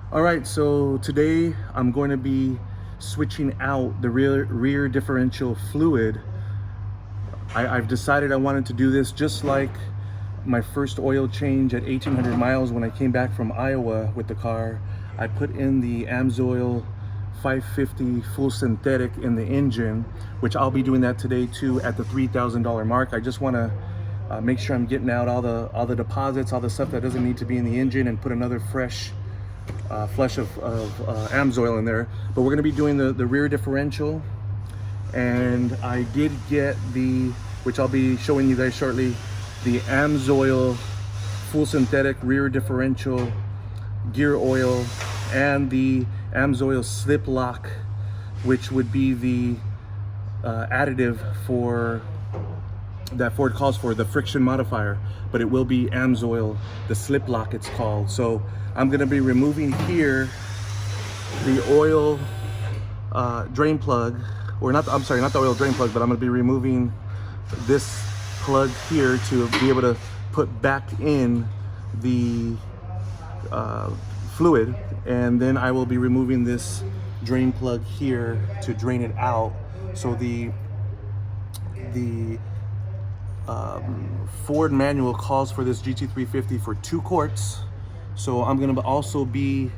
All right, so today I'm going to be switching out the rear differential fluid. I've decided I wanted to do this just like my first oil change at 1,800 miles when I came back from Iowa with the car. I put in the AMSOIL 550 full synthetic in the engine, which I'll be doing that today too at the $3,000 mark. I just want to make sure I'm getting out all the deposits, all the stuff that doesn't need to be in the engine, and put another fresh flush of AMSOIL in there. But we're going to be doing the rear differential, and I did get which I'll be showing you guys shortly, the AMSOIL full synthetic rear differential gear oil and the AMSOIL slip lock, which would be the additive for that Ford calls for, the friction modifier, but it will be AMSOIL, the slip lock it's called. So I'm going to be removing here the oil drain plug, or not, I'm sorry, not the oil drain plug, but I'm going to be removing this plug here to be able to put back in the fluid, and then I will be removing this drain plug here to drain it out. So the Ford manual calls for this GT350 for 2 quarts. So I'm going to also be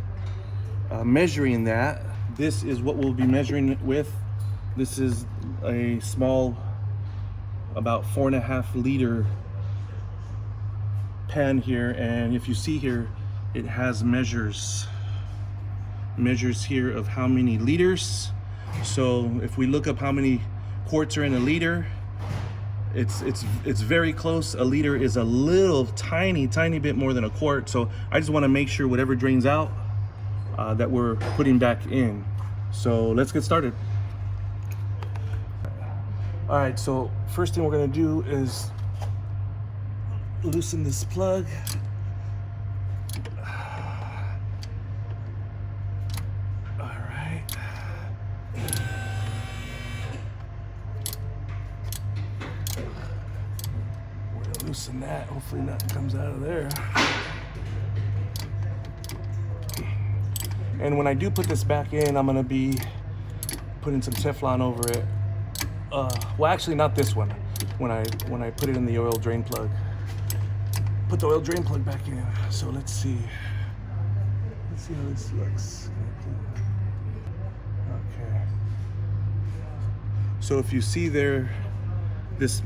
measuring that. This is what we'll be measuring it with. This is a small, about 4.5 liter pan here, and if you see here, it has measures here of how many liters. So if we look up how many quarts are in a liter, it's very close. A liter is a little tiny bit more than a quart. So I just want to make sure whatever drains out that we're putting back in. So let's get started. All right, so first thing we're gonna do is loosen this plug. All right. We're gonna loosen that. Hopefully nothing comes out of there. And when I do put this back in, I'm gonna be putting some Teflon over it. Well, actually not this one. When I put it in the oil drain plug. Put the oil drain plug back in. So let's see how this looks. Okay. So if you see there, this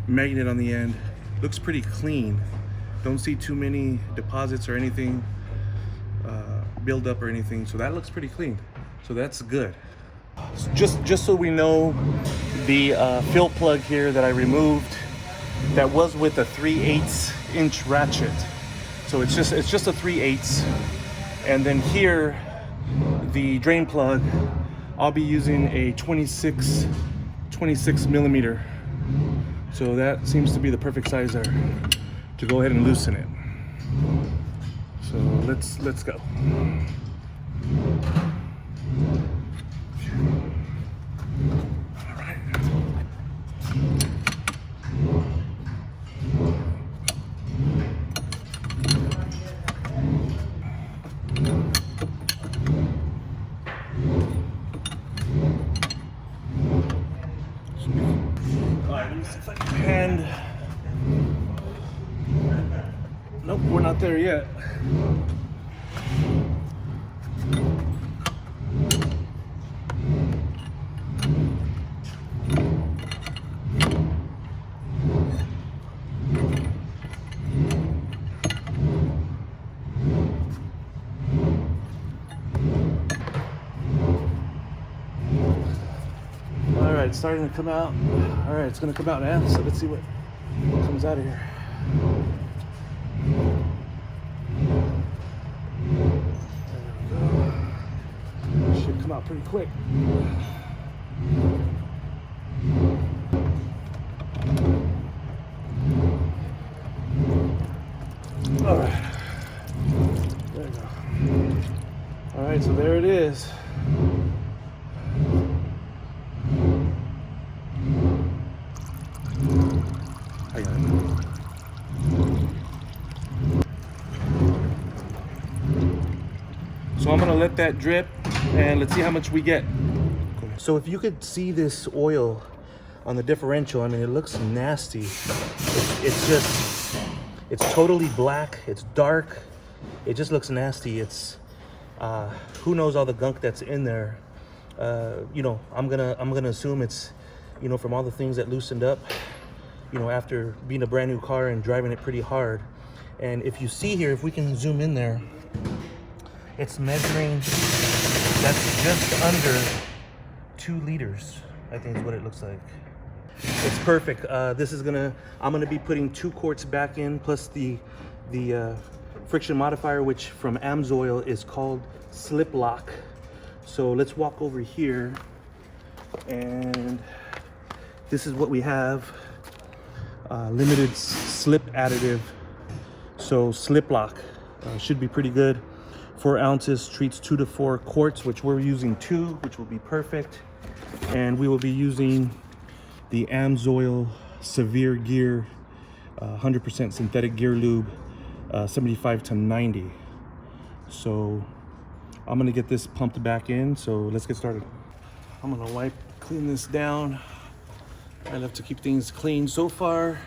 magnet on the end looks pretty clean. Don't see too many deposits or anything build up or anything. So that looks pretty clean. So that's good. Just so we know, the fill plug here that I removed, that was with a 3/8 inch ratchet. So it's just a 3/8. And then here, the drain plug, I'll be using a 26 millimeter. So that seems to be the perfect size there to go ahead and loosen it. So let's go. And nope, we're not there yet. All right, it's starting to come out. All right, it's gonna come out now. So let's see what comes out of here. There we go. Should come out pretty quick. All right. There we go. All right, so there it is. I got it. So I'm gonna let that drip and let's see how much we get. So if you could see this oil on the differential, I mean, it looks nasty. It's totally black, it's dark. It just looks nasty. It's, who knows all the gunk that's in there. You know, I'm gonna assume it's, you know, from all the things that loosened up, you know, after being a brand new car and driving it pretty hard. And if you see here, if we can zoom in there, it's measuring, that's just under 2 liters, I think is what it looks like. It's perfect. This is I'm gonna be putting 2 quarts back in, plus the friction modifier, which from AMSOIL is called Slip Lock. So let's walk over here, and this is what we have. Limited slip additive. So Slip Lock should be pretty good. 4 ounces, treats 2 to 4 quarts, which we're using 2, which will be perfect. And we will be using the AMSOIL Severe Gear 100% synthetic gear lube, 75 to 90. So I'm gonna get this pumped back in, so let's get started. I'm gonna clean this down. I love to keep things clean. So far,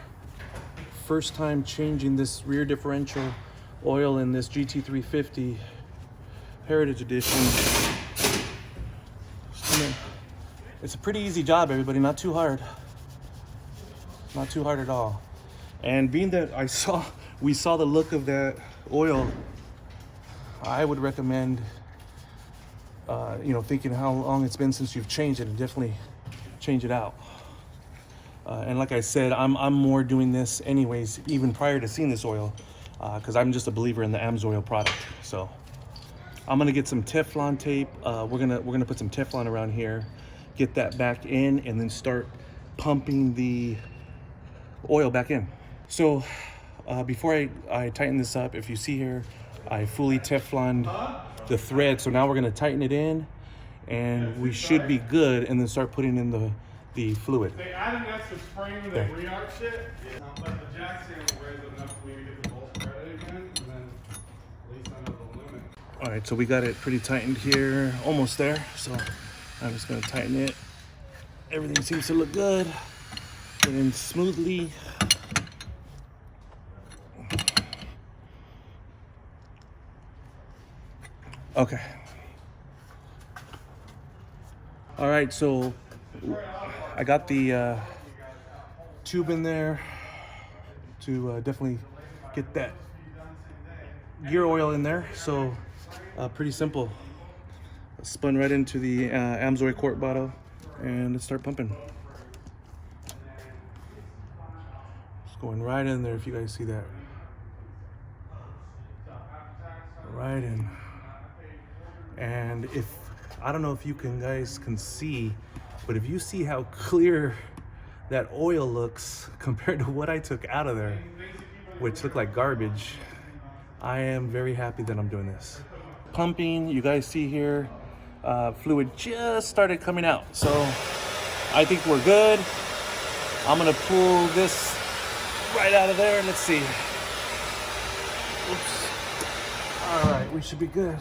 first time changing this rear differential oil in this GT350 Heritage Edition. It's a pretty easy job, everybody, not too hard. Not too hard at all. And being that we saw the look of that oil, I would recommend, you know, thinking how long it's been since you've changed it, and definitely change it out. And like I said, I'm more doing this anyways, even prior to seeing this oil, because I'm just a believer in the AMSOIL product. So I'm gonna get some Teflon tape. We're gonna put some Teflon around here, get that back in, and then start pumping the oil back in. So before I tighten this up, if you see here, I fully Tefloned the thread. So now we're gonna tighten it in, and we should be good, and then start putting in the fluid. They added extra spring to the re-arc shit, but the jack stand will raise it enough for me to get the bolt threaded again, and then at least I know the limit. All right, so we got it pretty tightened here, almost there. So I'm just gonna tighten it. Everything seems to look good. Get in smoothly. Okay. All right, so I got the tube in there to definitely get that gear oil in there. So pretty simple. Spun right into the AMSOIL quart bottle, and let's start pumping. It's going right in there, if you guys see that. Right in. And I don't know if you guys can see, but if you see how clear that oil looks compared to what I took out of there, which looked like garbage, I am very happy that I'm doing this. Pumping, you guys see here, fluid just started coming out. So I think we're good. I'm gonna pull this right out of there. Let's see. Oops. All right, we should be good.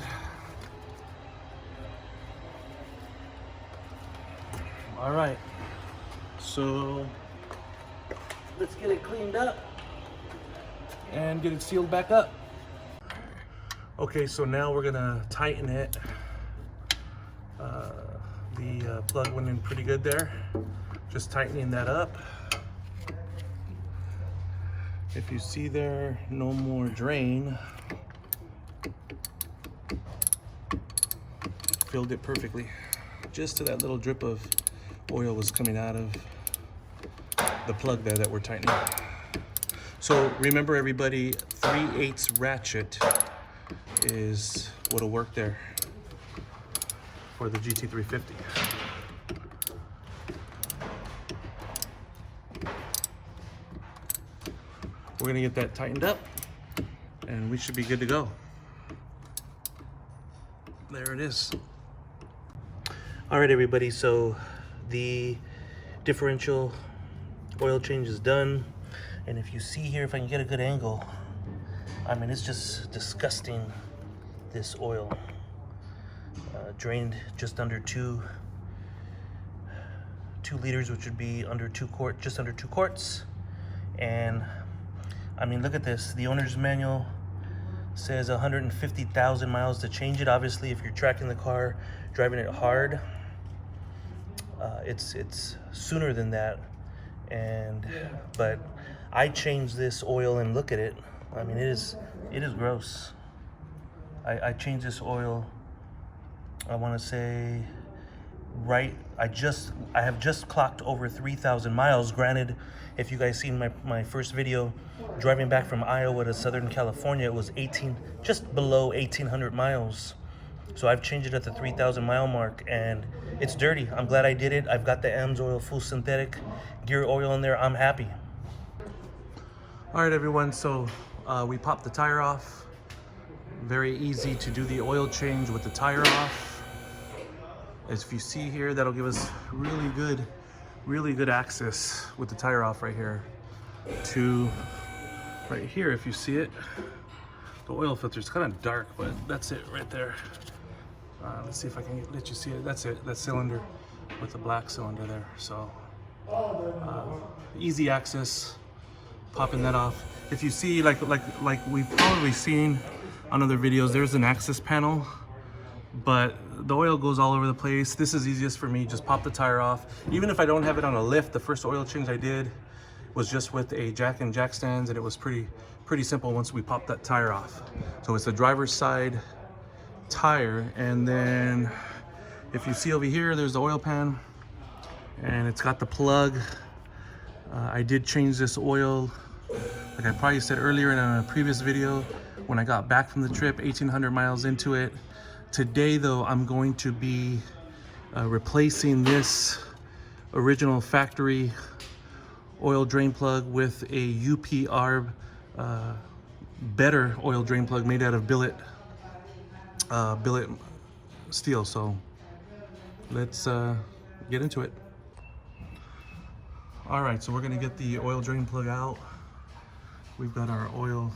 All right, so let's get it cleaned up and get it sealed back up. Okay, so now we're gonna tighten it. The plug went in pretty good there. Just tightening that up. If you see there, no more drain. Filled it perfectly. Just to that little drip of oil was coming out of the plug there that we're tightening. So remember, everybody, 3/8 ratchet is what'll work there for the GT350. We're gonna get that tightened up, and we should be good to go. There it is. All right, everybody, so the differential oil change is done. And if you see here, if I can get a good angle, I mean, it's just disgusting, this oil. drained just under 2 liters, which would be under 2 quart, just under 2 quarts. And I mean, look at this. The owner's manual says 150,000 miles to change it. Obviously, if you're tracking the car, driving it hard, it's sooner than that. And but I changed this oil, and look at it. I mean, it is gross. I changed this oil, I want to say, right, I have just clocked over 3,000 miles. Granted, if you guys seen my first video driving back from Iowa to Southern California, it was just below 1,800 miles. So I've changed it at the 3,000 mile mark, and it's dirty. I'm glad I did it. I've got the AMSOIL full synthetic gear oil in there. I'm happy. All right, everyone, so we popped the tire off. Very easy to do the oil change with the tire off. As if you see here, that'll give us really good access with the tire off right here to right here. If you see it, the oil filter is kind of dark, but that's it right there. Let's see if I can let you see it. That's it, that cylinder with the black cylinder there. So easy access, popping that off. If you see, like we've probably seen on other videos, there's an access panel, but the oil goes all over the place. This is easiest for me, just pop the tire off. Even if I don't have it on a lift, the first oil change I did was just with a jack and jack stands, and it was pretty simple once we popped that tire off. So it's the driver's side tire, and then if you see over here, there's the oil pan, and it's got the plug. I did change this oil, like I probably said earlier in a previous video, when I got back from the trip, 1,800 miles into it. Today though, I'm going to be replacing this original factory oil drain plug with a UPR better oil drain plug made out of billet steel. So let's get into it. All right, so we're gonna get the oil drain plug out. We've got our oil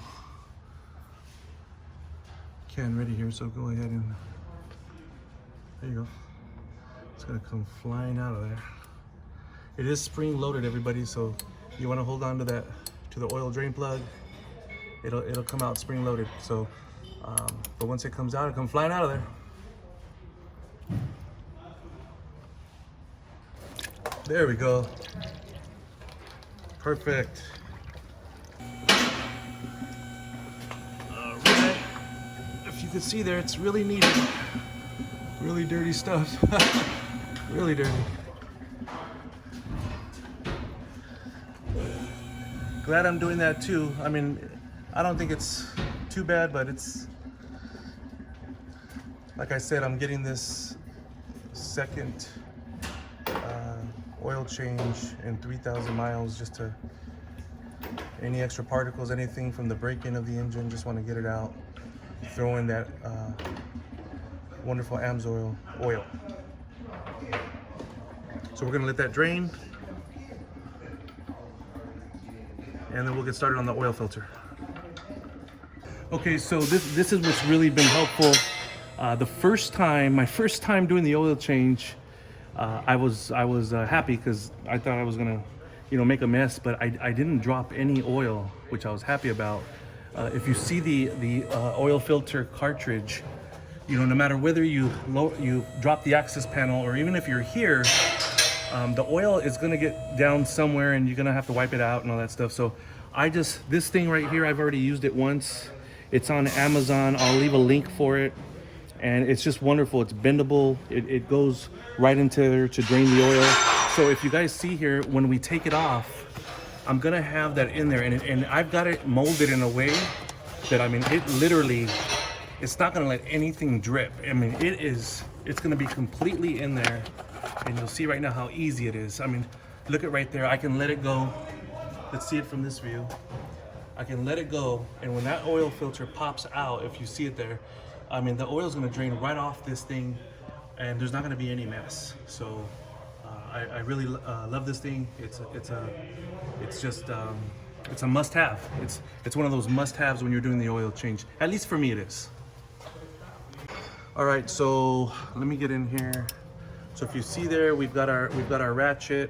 can ready here, so go ahead and, there you go. It's gonna come flying out of there. It is spring loaded, everybody, so you wanna hold on to that, to the oil drain plug. It'll come out spring loaded. So, but once it comes out, it'll come flying out of there. There we go. Perfect. All right. If you can see there, it's really needed. Really dirty stuff. Really dirty. Glad I'm doing that too. I mean, I don't think it's too bad, but it's, like I said, I'm getting this second oil change in 3,000 miles, just to, any extra particles, anything from the break-in of the engine, just want to get it out. Throw in that wonderful AMSOIL oil. So we're gonna let that drain, and then we'll get started on the oil filter. Okay, so this is what's really been helpful. My first time doing the oil change, I was happy because I thought I was gonna, make a mess, but I didn't drop any oil, which I was happy about. If you see the oil filter cartridge, no matter whether you drop the access panel or even if you're here, the oil is gonna get down somewhere and you're gonna have to wipe it out and all that stuff. So this thing right here, I've already used it once. It's on Amazon. I'll leave a link for it. And it's just wonderful. It's bendable. It goes right into there to drain the oil. So if you guys see here, when we take it off, I'm gonna have that in there, and I've got it molded in a way that, I mean, it literally, it's not gonna let anything drip. I mean, it's gonna be completely in there, and you'll see right now how easy it is. I mean, look at right there. I can let it go. Let's see it from this view. I can let it go, and when that oil filter pops out, if you see it there, I mean, the oil is going to drain right off this thing, and there's not going to be any mess. So I really love this thing. It's a must-have. It's one of those must-haves when you're doing the oil change. At least for me, it is. All right, so let me get in here. So if you see there, we've got our ratchet.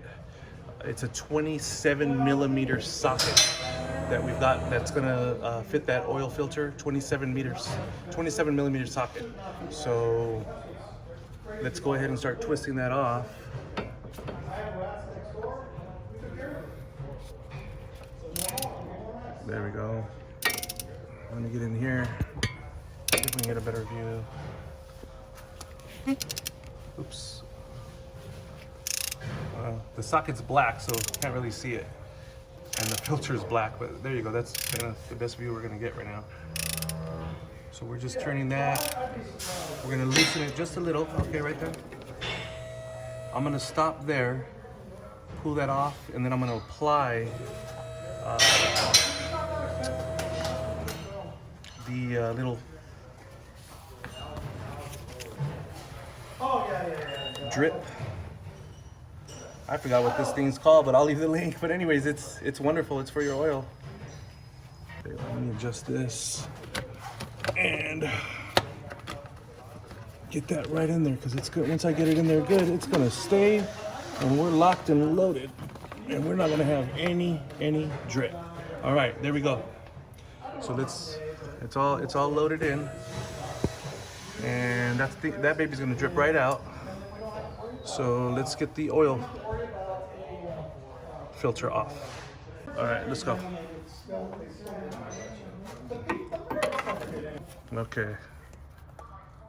It's a 27 millimeter socket that we've got that's gonna fit that oil filter. 27 millimeter socket. So let's go ahead and start twisting that off. There we go. I'm gonna get in here. See if we can get a better view. Oops. The socket's black, so you can't really see it. And the filter's black, but there you go. That's kind of the best view we're gonna get right now. So we're just turning that. We're gonna loosen it just a little. Okay, right there. I'm gonna stop there, pull that off, and then I'm gonna apply the little drip. I forgot what this thing's called, but I'll leave the link. But anyways, it's wonderful. It's for your oil. Okay, let me adjust this and get that right in there because it's good. Once I get it in there good, it's gonna stay, and we're locked and loaded, and we're not gonna have any drip. All right, there we go. So it's all loaded in, and that baby's gonna drip right out. So let's get the oil filter off. All right, let's go. Okay,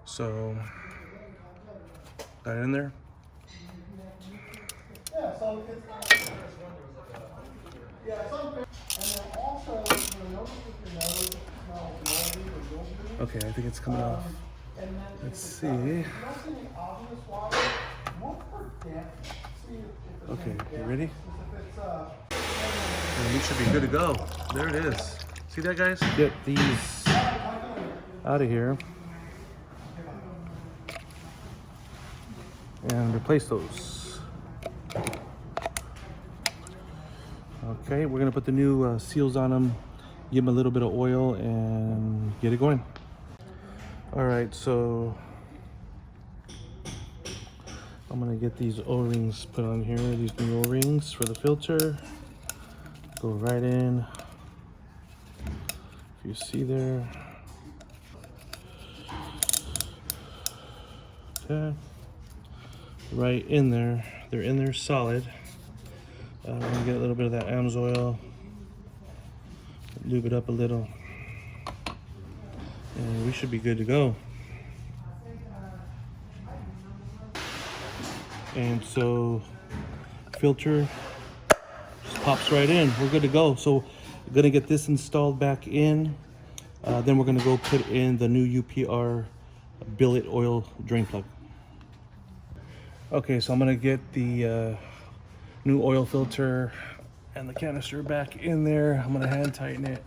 so got it in there. Okay, I think it's coming off. Let's see. Okay, you ready? And we should be good to go. There it is. See that, guys? Get these out of here and replace those. Okay, we're gonna put the new seals on them, give them a little bit of oil, and get it going. All right, so I'm gonna get these O-rings put on here, these new O-rings for the filter. Go right in. If you see there. Okay. Right in there. They're in there solid. I'm gonna get a little bit of that AMSOIL. Lube it up a little. And we should be good to go. And so filter just pops right in. We're good to go. So we're gonna get this installed back in. Then we're gonna go put in the new UPR billet oil drain plug. Okay, so I'm gonna get the new oil filter and the canister back in there. I'm gonna hand tighten it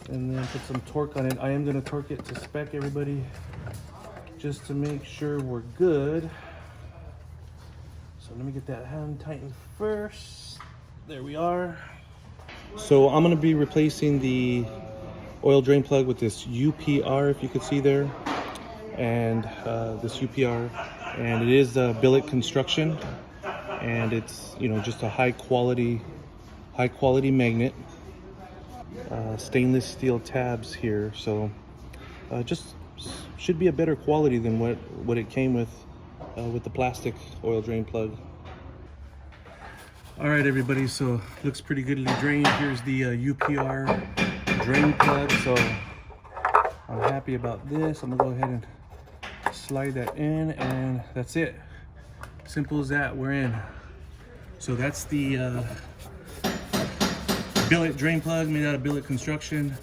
and then put some torque on it. I am gonna torque it to spec, everybody, just to make sure we're good. So let me get that hand tightened first. There we are. So I'm gonna be replacing the oil drain plug with this UPR, if you could see there, and this UPR, and it is a billet construction, and it's, you know, just a high quality magnet, stainless steel tabs here, so just should be a better quality than what it came with the plastic oil drain plug. All right, everybody, so looks pretty goodly drained. Here's the UPR drain plug, so I'm happy about this. I'm gonna go ahead and slide that in, and that's it. Simple as that, we're in. So that's the billet drain plug made out of billet construction.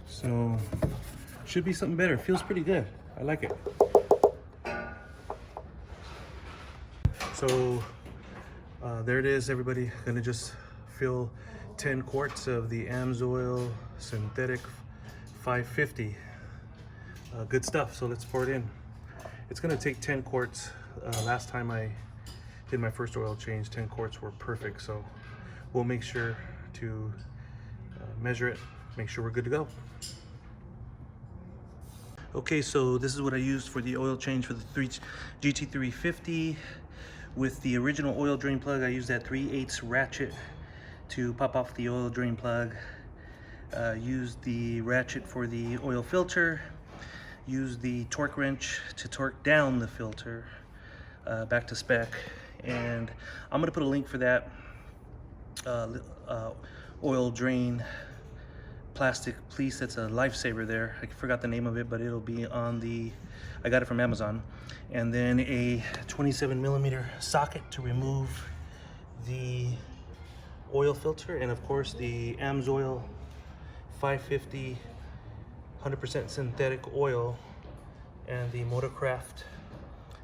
So should be something better. Feels pretty good. I like it. So there it is, everybody. Gonna just fill 10 quarts of the AMSOIL synthetic 550. Good stuff. So let's pour it in. It's gonna take 10 quarts. Last time I did my first oil change, 10 quarts were perfect. So we'll make sure to measure it, make sure we're good to go. Okay, so this is what I used for the oil change for the GT350. With the original oil drain plug, I used that 3/8 ratchet to pop off the oil drain plug. Used the ratchet for the oil filter. Used the torque wrench to torque down the filter back to spec. And I'm gonna put a link for that oil drain plastic piece. That's a lifesaver there. I forgot the name of it, but it'll be on the, I got it from Amazon. And then a 27mm socket to remove the oil filter, and of course the AMSOIL 550 100% synthetic oil, and the Motorcraft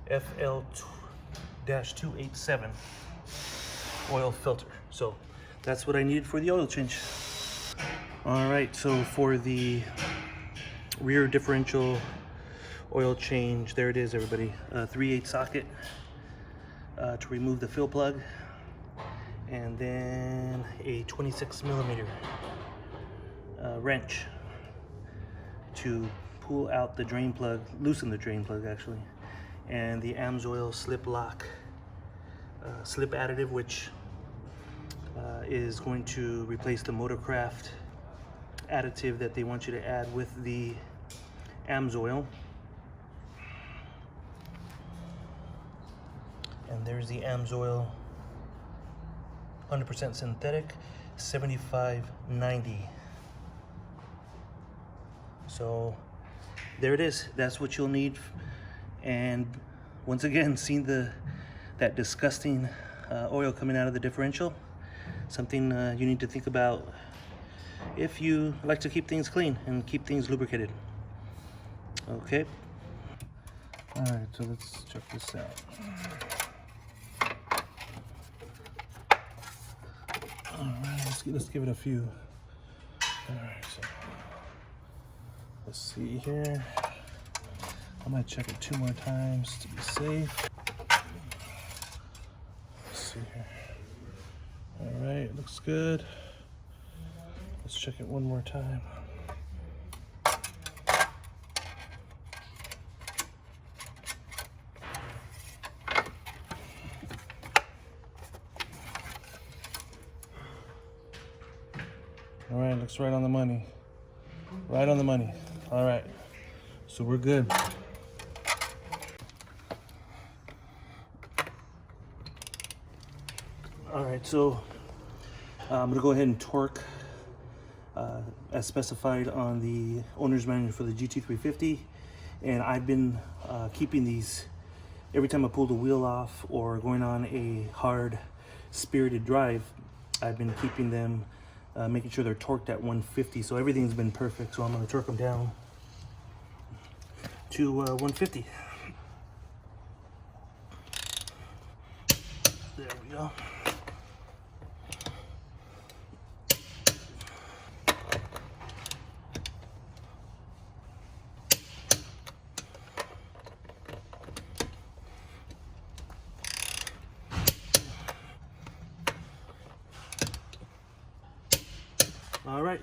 FL-287 oil filter. So that's what I needed for the oil change. All right, so for the rear differential oil change, there it is, everybody. 3/8 socket to remove the fill plug, and then a 26mm wrench to pull out the drain plug, loosen the drain plug actually, and the AMSOIL slip lock slip additive, which is going to replace the Motorcraft additive that they want you to add with the AMSOIL. And there's the AMSOIL 100% synthetic 7590. So there it is. That's what you'll need. And once again, seeing that disgusting oil coming out of the differential, something you need to think about if you like to keep things clean and keep things lubricated. Okay. All right, so let's check this out. All right, let's give it a few. All right, so let's see here. I might check it 2 more times to be safe. Let's see here. All right, looks good. Let's check it 1 more time. All right, looks right on the money. Right on the money. All right, so we're good. All right, so I'm gonna go ahead and torque as specified on the owner's manual for the GT350, and I've been keeping these every time I pull the wheel off or going on a hard spirited drive. I've been keeping them, making sure they're torqued at 150, so everything's been perfect. So I'm gonna torque them down to 150. There we go. All right.